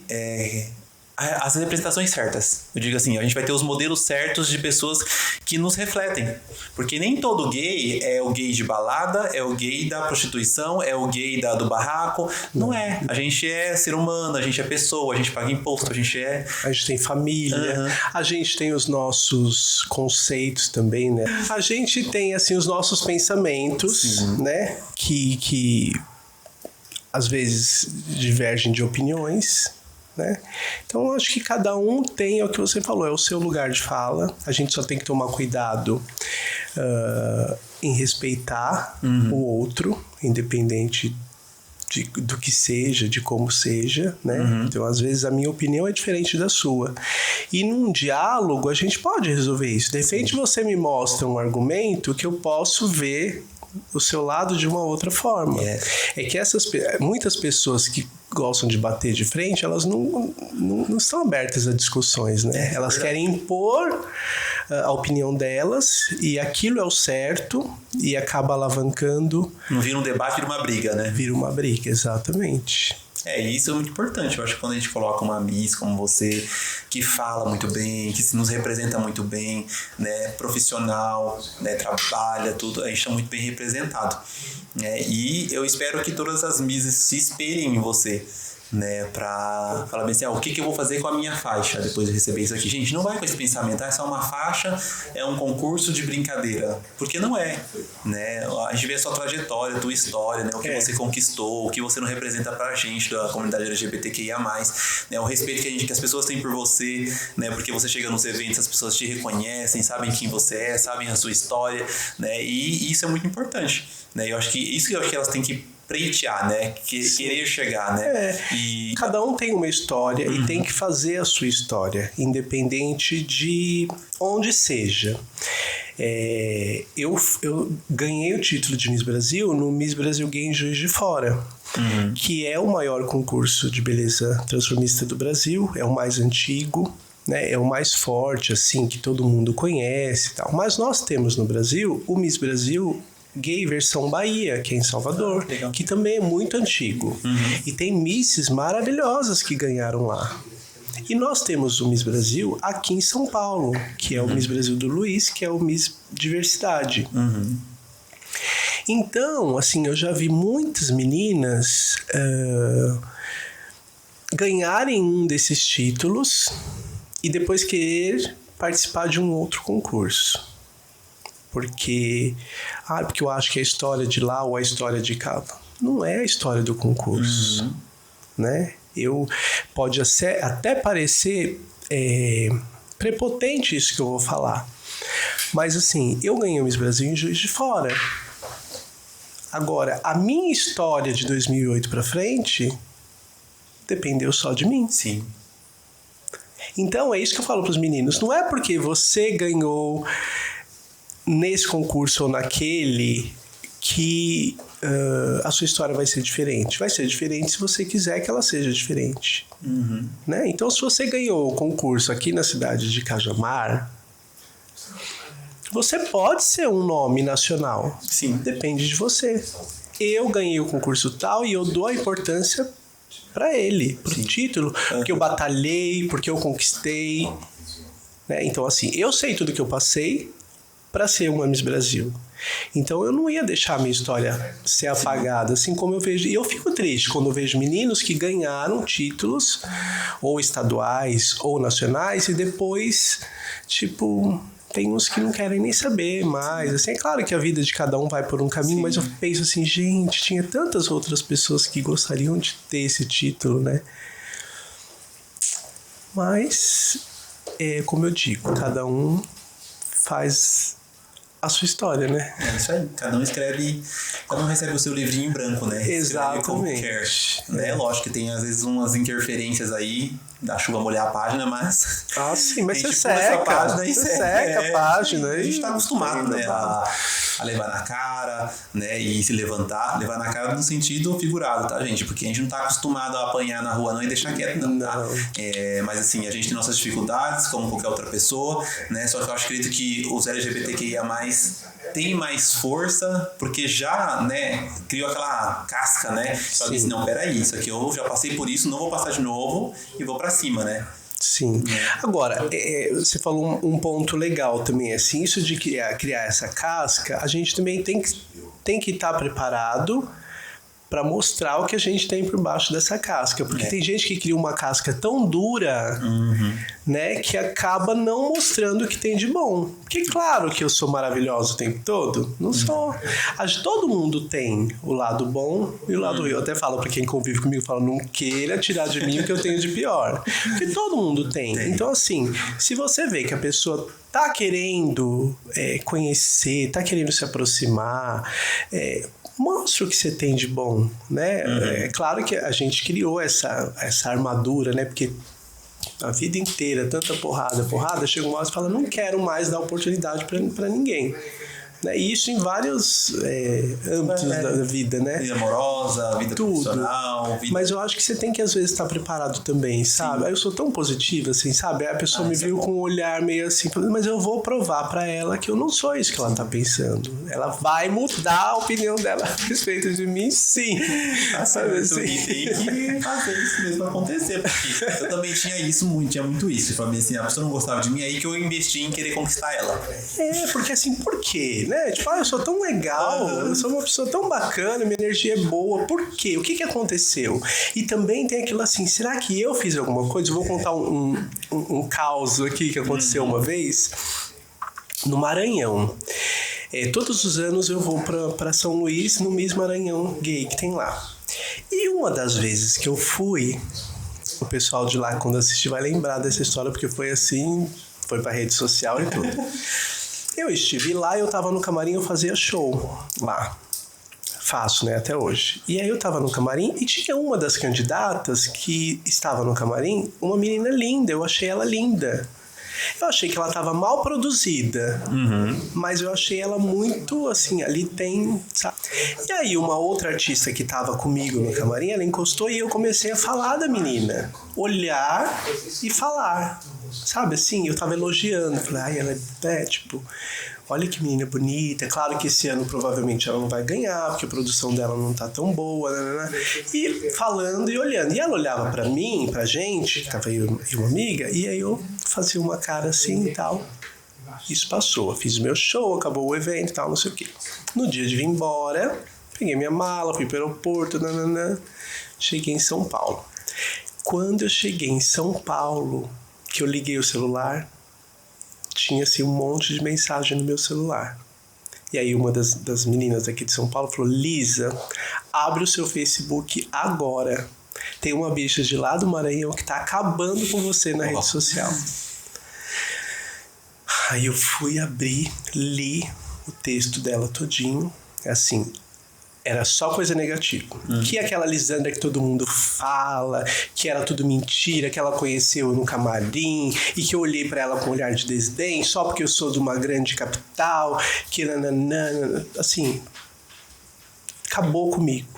as representações certas. Eu digo assim, a gente vai ter os modelos certos de pessoas que nos refletem. Porque nem todo gay é o gay de balada, é o gay da prostituição, é o gay do barraco. Não é. A gente é ser humano, a gente é pessoa, a gente paga imposto, a gente tem família, a gente tem os nossos conceitos também, né? A gente tem, assim, os nossos pensamentos, né? Que às vezes divergem de opiniões, né? Então eu acho que cada um tem, é o que você falou, é o seu lugar de fala. A gente só tem que tomar cuidado em respeitar o outro, independente do que seja, de como seja, né? Então às vezes a minha opinião é diferente da sua, e num diálogo a gente pode resolver isso. De repente você me mostra um argumento que eu posso ver o seu lado de uma outra forma. É que muitas pessoas que gostam de bater de frente, elas não estão abertas a discussões, né? Elas querem impor a opinião delas, e aquilo é o certo, e acaba alavancando. Não vira um debate, vira uma briga, né? Vira uma briga, exatamente. Isso é muito importante. Eu acho que quando a gente coloca uma Miss como você, que fala muito bem, que nos representa muito bem, né, profissional, né, trabalha, tudo, a gente está muito bem representado. E eu espero que todas as Misses se espelhem em você, né, pra falar bem assim, o que eu vou fazer com a minha faixa depois de receber isso aqui. Gente, não vai com esse pensamento, é só uma faixa, é um concurso de brincadeira, porque não é, né? A gente vê a sua trajetória, a tua história, né? O que você conquistou, o que você não representa pra gente da comunidade LGBTQIA+, né? O respeito que as pessoas têm por você, né? Porque você chega nos eventos, as pessoas te reconhecem, sabem quem você é, sabem a sua história, né? E isso é muito importante, né? Eu acho que elas têm que preitear, né? Querer chegar, né? Cada um tem uma história e tem que fazer a sua história, independente de onde seja. Eu ganhei o título de Miss Brasil no Miss Brasil Gay em Juiz de Fora, que é o maior concurso de beleza transformista do Brasil, é o mais antigo, né? É o mais forte, assim, que todo mundo conhece e tal. Mas nós temos no Brasil o Miss Brasil Gay versão Bahia, que é em Salvador, que também é muito antigo. E tem misses maravilhosas que ganharam lá. E nós temos o Miss Brasil aqui em São Paulo, que é o Miss Brasil do Luiz, que é o Miss Diversidade. Então, assim, eu já vi muitas meninas ganharem um desses títulos e depois querer participar de um outro concurso. Porque eu acho que a história de lá ou a história de cá não é a história do concurso, né? Pode até parecer prepotente isso que eu vou falar, mas assim, eu ganhei o Miss Brasil em Juiz de Fora. Agora, a minha história de 2008 pra frente dependeu só de mim. Sim. Então é isso que eu falo pros meninos, não é porque você ganhou nesse concurso ou naquele que a sua história vai ser diferente. Vai ser diferente se você quiser que ela seja diferente. Né? Então, se você ganhou o concurso aqui na cidade de Cajamar, você pode ser um nome nacional. Sim. Depende de você. Eu ganhei o concurso tal e eu dou a importância para ele, pro título, porque eu batalhei, porque eu conquistei. Né? Então, assim, eu sei tudo que eu passei para ser uma Miss Brasil. Então eu não ia deixar a minha história ser apagada, assim como eu vejo. E eu fico triste quando eu vejo meninos que ganharam títulos, ou estaduais, ou nacionais, e depois, tipo, tem uns que não querem nem saber mais. Assim, é claro que a vida de cada um vai por um caminho, mas eu penso assim, gente, tinha tantas outras pessoas que gostariam de ter esse título, né? Mas, como eu digo, cada um faz a sua história, né? É isso aí. Cada um recebe o seu livrinho em branco, né? Exatamente. Como quer, né? Lógico que tem às vezes umas interferências aí da chuva molhar a página, mas... Ah, sim, mas você seca a página e seca a página. A gente tá acostumado, né? A levar na cara, né? E se levantar na cara no sentido figurado, tá, gente? Porque a gente não tá acostumado a apanhar na rua não e deixar quieto, não, tá? Mas assim, a gente tem nossas dificuldades, como qualquer outra pessoa, né? Só que eu acredito que os LGBTQIA+, tem mais força, porque já, né, criou aquela casca, né? Só disse, não, peraí, isso aqui eu já passei por isso, não vou passar de novo e vou pra cima, né? Sim. Agora, você falou um ponto legal também, assim, isso de criar essa casca, a gente também tem que estar preparado para mostrar o que a gente tem por baixo dessa casca, porque tem gente que cria uma casca tão dura, né, que acaba não mostrando o que tem de bom. Porque claro que eu sou maravilhosa o tempo todo, não sou. Todo mundo tem o lado bom e o lado ruim. Eu até falo para quem convive comigo, falo, não queira tirar de mim o que eu tenho de pior, porque todo mundo tem. Então assim, se você vê que a pessoa tá querendo conhecer, tá querendo se aproximar, mostra o que você tem de bom, né? É claro que a gente criou essa armadura, né? Porque a vida inteira, tanta porrada, chega uma hora e fala, não quero mais dar oportunidade para ninguém. Né? E isso em vários âmbitos da vida, né? Vida amorosa, vida profissional. Mas eu acho que você tem que, às vezes, estar preparado também, sabe? Aí eu sou tão positiva, assim, sabe? A pessoa me viu com um olhar meio assim, mas eu vou provar pra ela que eu não sou isso que ela tá pensando. Ela vai mudar a opinião dela a respeito de mim, sim. Sabe, assim? E tem que fazer isso mesmo acontecer, porque eu também tinha muito isso. Eu falei assim, a pessoa não gostava de mim, aí que eu investi em querer conquistar ela. Porque assim, por quê? Né? Tipo, eu sou tão legal, eu sou uma pessoa tão bacana, minha energia é boa, por quê? O que aconteceu? E também tem aquilo assim, será que eu fiz alguma coisa? Eu vou contar um caos aqui que aconteceu uma vez no Maranhão. Todos os anos eu vou para São Luís, no Miss Maranhão Gay que tem lá. E uma das vezes que eu fui, o pessoal de lá, quando assistir, vai lembrar dessa história, porque foi assim, foi pra rede social e tudo. Eu estive lá, eu tava no camarim, eu fazia show lá. Faço, né, até hoje. E aí eu tava no camarim e tinha uma das candidatas que estava no camarim, uma menina linda, eu achei ela linda. Eu achei que ela tava mal produzida, mas eu achei ela muito, assim, ali tem, sabe? E aí uma outra artista que tava comigo no camarim, ela encostou e eu comecei a falar da menina. Olhar e falar. sabe assim, eu tava elogiando. Falei, ai, ela é tipo, olha que menina bonita. Claro que esse ano provavelmente ela não vai ganhar, porque a produção dela não tá tão boa, né? E falando e olhando. E ela olhava pra mim, pra gente, tava eu e uma amiga, e aí eu fazia uma cara assim e tal. Isso passou, fiz o meu show, acabou o evento e tal, não sei o quê. No dia de vir embora, peguei minha mala, fui pro aeroporto, cheguei em São Paulo. Quando eu cheguei em São Paulo, que eu liguei o celular, tinha assim um monte de mensagem no meu celular. E aí uma das meninas aqui de São Paulo falou, Lisa, abre o seu Facebook agora. Tem uma bicha de lá do Maranhão que tá acabando com você na rede social. Aí eu fui abrir, li o texto dela todinho, assim, era só coisa negativa. Que aquela Lisandra que todo mundo fala, que era tudo mentira, que ela conheceu no camarim, e que eu olhei pra ela com um olhar de desdém, só porque eu sou de uma grande capital, que nananana, assim, acabou comigo,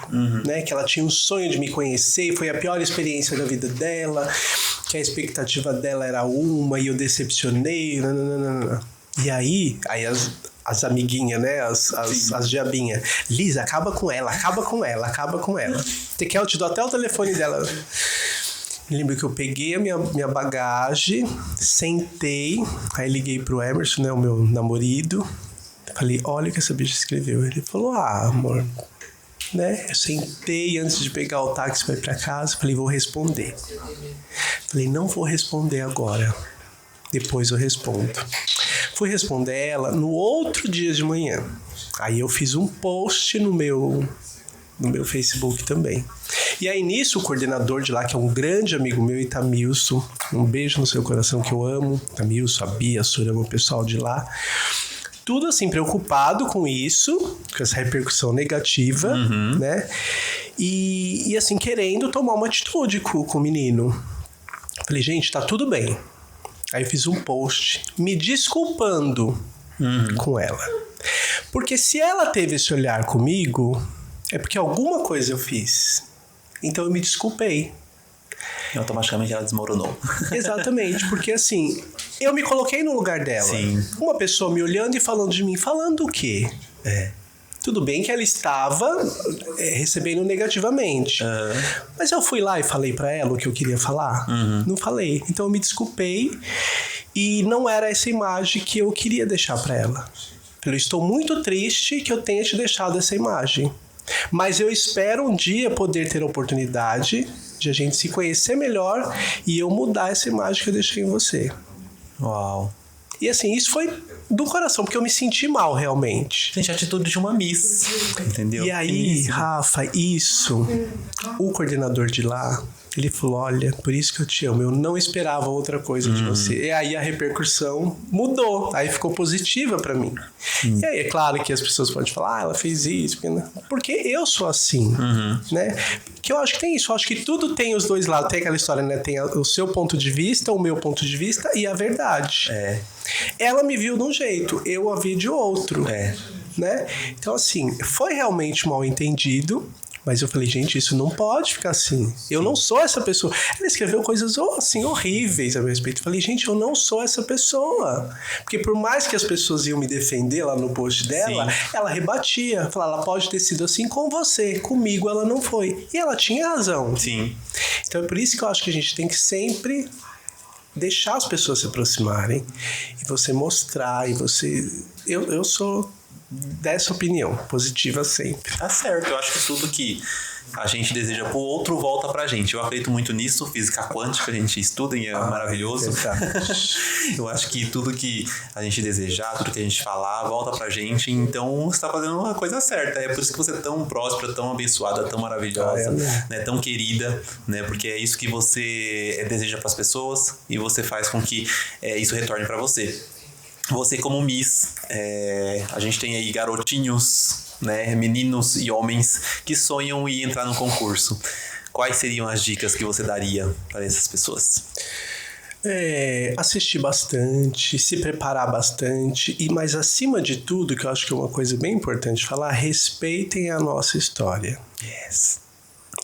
né? Que ela tinha um sonho de me conhecer, foi a pior experiência da vida dela, que a expectativa dela era uma e eu decepcionei, nananana. E aí as amiguinhas, né? As diabinhas. Lisa, acaba com ela. Você quer, eu te dou até o telefone dela. Me lembro que eu peguei a minha bagagem, sentei, aí liguei pro Emerson, né? O meu namorado. Falei, olha o que essa bicha escreveu. Ele falou, amor, né? Eu sentei antes de pegar o táxi para ir pra casa. Falei, vou responder. Falei, não vou responder agora. Depois eu respondo. Fui responder ela no outro dia de manhã. Aí eu fiz um post no meu Facebook também. E aí nisso o coordenador de lá, que é um grande amigo meu, Itamilson, um beijo no seu coração que eu amo, Itamilson, a Bia, a Surama, o pessoal de lá, tudo assim preocupado com isso, com essa repercussão negativa, né? E assim, querendo tomar uma atitude com o menino. Falei, gente, tá tudo bem. Aí eu fiz um post me desculpando com ela. Porque se ela teve esse olhar comigo, é porque alguma coisa eu fiz. Então eu me desculpei. E automaticamente ela desmoronou. Exatamente, porque assim, eu me coloquei no lugar dela. Sim. Uma pessoa me olhando e falando de mim. Falando o quê? Tudo bem que ela estava recebendo negativamente. Mas eu fui lá e falei pra ela o que eu queria falar? Não falei. Então eu me desculpei e não era essa imagem que eu queria deixar pra ela. Eu estou muito triste que eu tenha te deixado essa imagem. Mas eu espero um dia poder ter a oportunidade de a gente se conhecer melhor e eu mudar essa imagem que eu deixei em você. Uau. E assim, isso foi do coração, porque eu me senti mal, realmente. Gente, a atitude de uma miss, entendeu? E aí, Rafa, o coordenador de lá, ele falou, olha, por isso que eu te amo, eu não esperava outra coisa de você. E aí a repercussão mudou, aí ficou positiva pra mim. E aí é claro que as pessoas podem falar, ela fez isso, porque eu sou assim, né? Que eu acho que tem isso, eu acho que tudo tem os dois lados, tem aquela história, né? Tem o seu ponto de vista, o meu ponto de vista e a verdade. Ela me viu de um jeito, eu a vi de outro, né? Então assim, foi realmente mal entendido. Mas eu falei, gente, isso não pode ficar assim. Eu não sou essa pessoa. Ela escreveu coisas assim horríveis a meu respeito. Eu falei, gente, eu não sou essa pessoa. Porque por mais que as pessoas iam me defender lá no post dela, ela rebatia. Falava, ela pode ter sido assim com você. Comigo ela não foi. E ela tinha razão. Sim. Então é por isso que eu acho que a gente tem que sempre deixar as pessoas se aproximarem. E você mostrar. E você... Eu sou... dessa opinião, positiva sempre. Tá certo, eu acho que tudo que a gente deseja pro outro volta pra gente. Eu acredito muito nisso, física quântica, a gente estuda e é maravilhoso. Eu acho que tudo que a gente desejar, tudo que a gente falar, volta pra gente. Então você tá fazendo uma coisa certa. É por isso que você é tão próspera, tão abençoada, tão maravilhosa, né? Tão querida, né? Porque é isso que você deseja pras pessoas e você faz com que isso retorne pra você. Você como Miss, a gente tem aí garotinhos, né, meninos e homens que sonham em entrar no concurso. Quais seriam as dicas que você daria para essas pessoas? Assistir bastante, se preparar bastante mas acima de tudo, que eu acho que é uma coisa bem importante falar, respeitem a nossa história. Yes.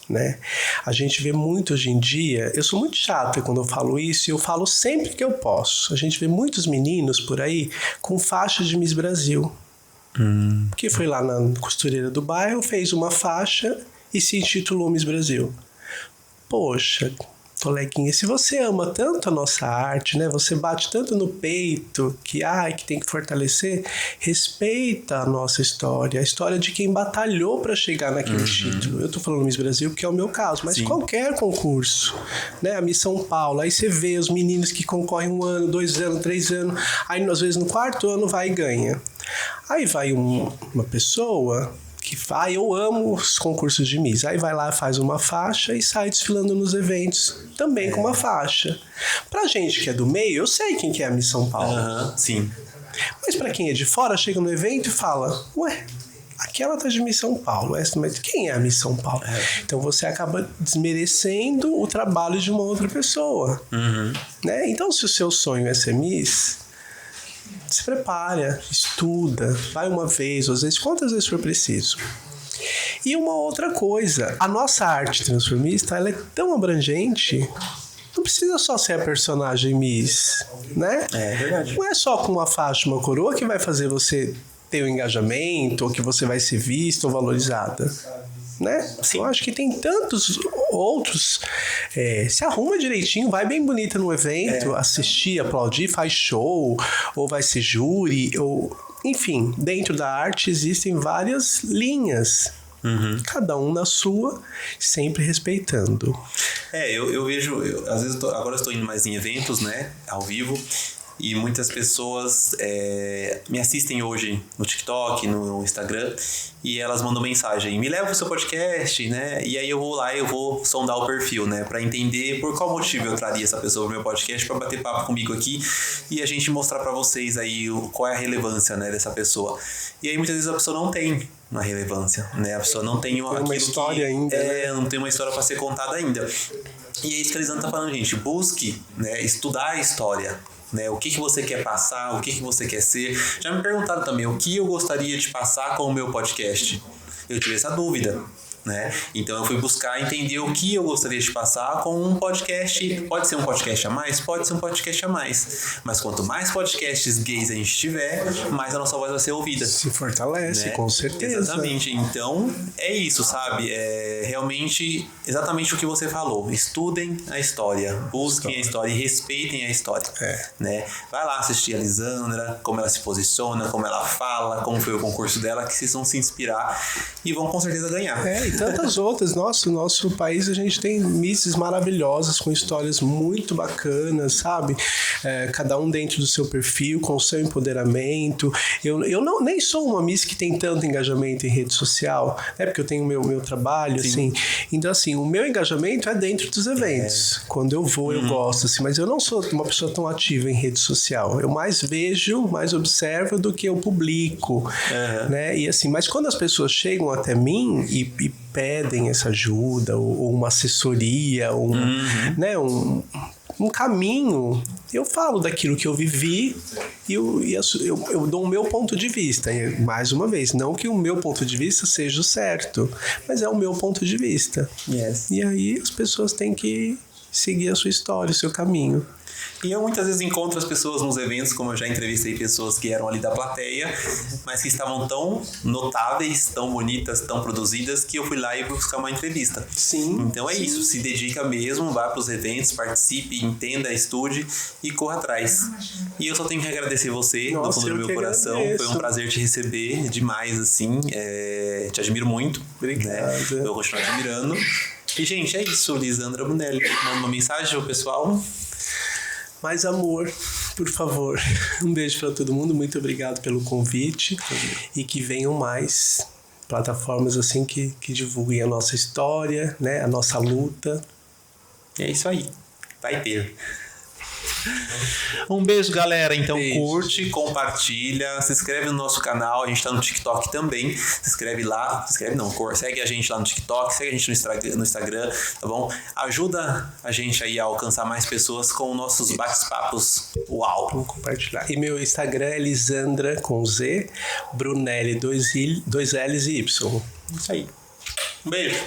né? A gente vê muito hoje em dia, eu sou muito chata quando eu falo isso e eu falo sempre que eu posso. A gente vê muitos meninos por aí com faixa de Miss Brasil. Que foi lá na costureira do bairro, fez uma faixa e se intitulou Miss Brasil. Poxa, coleguinha, se você ama tanto a nossa arte, né? Você bate tanto no peito que tem que fortalecer, respeita a nossa história, a história de quem batalhou para chegar naquele título. Eu tô falando Miss Brasil porque é o meu caso, mas qualquer concurso, né? A Miss São Paulo, aí você vê os meninos que concorrem 1 ano, 2 anos, 3 anos, aí às vezes no 4º ano vai e ganha. Aí vai uma pessoa que vai, eu amo os concursos de Miss, aí vai lá, faz uma faixa e sai desfilando nos eventos, também com uma faixa. Pra gente que é do meio, eu sei quem que é a Miss São Paulo. Sim. Mas pra quem é de fora, chega no evento e fala, ué, aquela tá de Miss São Paulo, mas quem é a Miss São Paulo? Então você acaba desmerecendo o trabalho de uma outra pessoa. Né? Então se o seu sonho é ser Miss, se prepara, estuda, vai uma vez, às vezes, quantas vezes for preciso. E uma outra coisa, a nossa arte transformista, ela é tão abrangente, não precisa só ser a personagem Miss, né? É verdade. Não é só com uma faixa, uma coroa que vai fazer você ter um engajamento, ou que você vai ser vista ou valorizada. Né? Eu acho que tem tantos outros. Se arruma direitinho, vai bem bonita no evento, assistir, aplaudir, faz show, ou vai ser júri, ou enfim, dentro da arte existem várias linhas. Cada um na sua, sempre respeitando. Eu vejo, às vezes agora eu estou indo mais em eventos, né, ao vivo. E muitas pessoas me assistem hoje no TikTok, no Instagram, e elas mandam mensagem, me leva pro seu podcast, né? E aí eu vou lá e eu vou sondar o perfil, né? Pra entender por qual motivo eu traria essa pessoa pro meu podcast, pra bater papo comigo aqui e a gente mostrar pra vocês aí qual é a relevância, né, dessa pessoa. E aí muitas vezes a pessoa não tem uma relevância, né? A pessoa não tem uma história ainda, né? Não tem uma história pra ser contada ainda. E é isso que a Elisandra tá falando, gente. Busque, né, estudar a história. Né, o que você quer passar, o que você quer ser. Já me perguntaram também o que eu gostaria de passar com o meu podcast. Eu tive essa dúvida, né? Então eu fui buscar entender o que eu gostaria de passar com um podcast. Pode ser um podcast a mais? Pode ser um podcast a mais. Mas quanto mais podcasts gays a gente tiver, mais a nossa voz vai ser ouvida. Se fortalece, né? Com certeza. Exatamente. Então, é isso, sabe? É realmente exatamente o que você falou. Estudem a história, busquem a história e respeitem a história. Né? Vai lá assistir a Elisandra, como ela se posiciona, como ela fala, como foi o concurso dela, que vocês vão se inspirar e vão com certeza ganhar. E tantas outras. Nossa, no nosso país a gente tem misses maravilhosas com histórias muito bacanas, sabe? Cada um dentro do seu perfil, com o seu empoderamento. Eu nem sou uma miss que tem tanto engajamento em rede social, né? Porque eu tenho meu trabalho, assim. Então, assim, o meu engajamento é dentro dos eventos. Quando eu vou, eu gosto, assim. Mas eu não sou uma pessoa tão ativa em rede social. Eu mais vejo, mais observo do que eu publico, né? E assim, mas quando as pessoas chegam até mim e pedem essa ajuda, ou uma assessoria, ou né, um caminho, eu falo daquilo que eu vivi e eu dou o meu ponto de vista. E, mais uma vez, não que o meu ponto de vista seja o certo, mas é o meu ponto de vista. E aí as pessoas têm que seguir a sua história, o seu caminho. E eu muitas vezes encontro as pessoas nos eventos, como eu já entrevistei pessoas que eram ali da plateia, mas que estavam tão notáveis, tão bonitas, tão produzidas, que eu fui lá e fui buscar uma entrevista. Então é isso, se dedica mesmo, vá para os eventos, participe, entenda, estude e corra atrás. E eu só tenho que agradecer você, do fundo do meu coração. Foi um prazer te receber demais, assim. Te admiro muito. Obrigado. Né? Eu vou continuar te admirando. E, gente, é isso. Elisandra Brunelli. Manda uma mensagem pro pessoal. Mais amor, por favor. Um beijo para todo mundo. Muito obrigado pelo convite. E que venham mais plataformas assim que divulguem a nossa história, né? A nossa luta. É isso aí. Vai ter. Um beijo, galera. Então curte, compartilha, se inscreve no nosso canal. A gente tá no TikTok também. Se inscreve lá. Segue a gente lá no TikTok, segue a gente no Instagram, tá bom? Ajuda a gente aí a alcançar mais pessoas com nossos bate-papos. Uau! Vamos compartilhar. E meu Instagram é Elisandra com Z, Brunelli 2 L's e Y. Isso aí. Um beijo.